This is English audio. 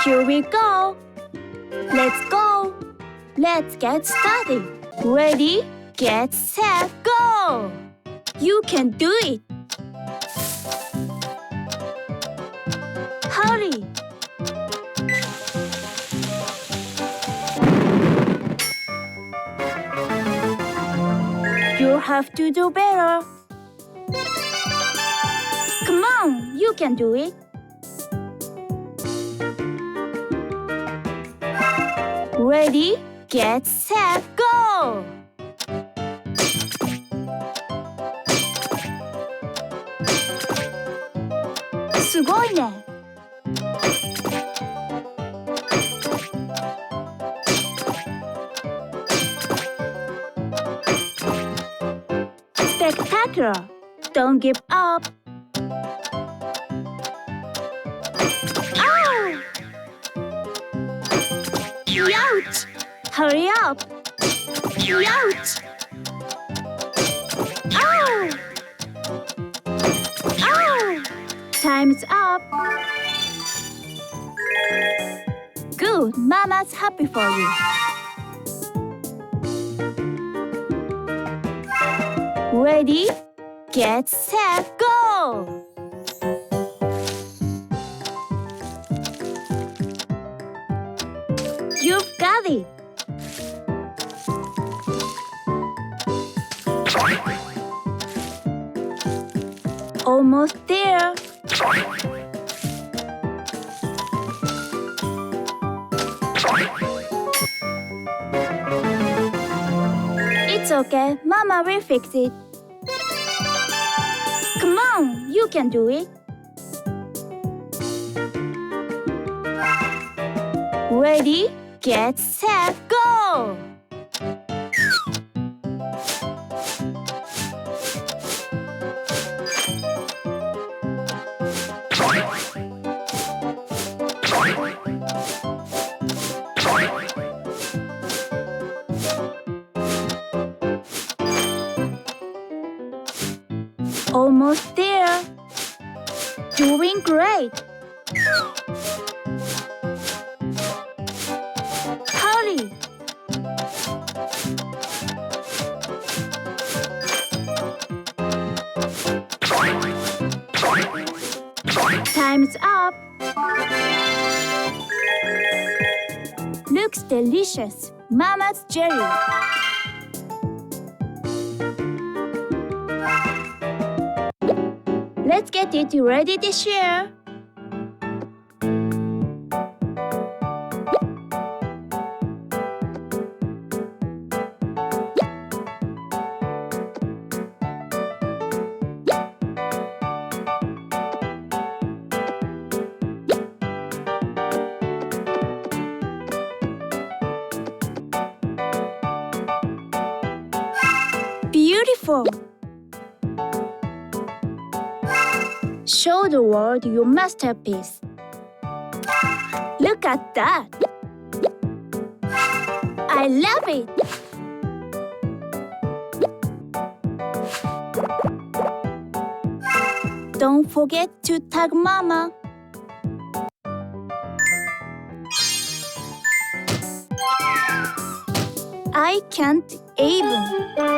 Here we go. Let's go. Let's get started. Ready, get set, go. You can do it. Hurry. You have to do better. Come on, you can do it. Ready, get set, go!すごいね! Spectacular! Don't give up! Ow! Ouch! Hurry up! Ouch! Ow! Ow! Time's up! Good, Mama's happy for you. Ready, get set, go! You've got it! Almost there! It's okay, Mama will fix it. Come on, you can do it. Ready, get set, go! Almost there. Doing great. Hurry. Time's up. Looks delicious. Mama's jelly. Let's get it ready to share. Beautiful! Show the world your masterpiece. Look at that! I love it! Don't forget to tag Mama. I can't even.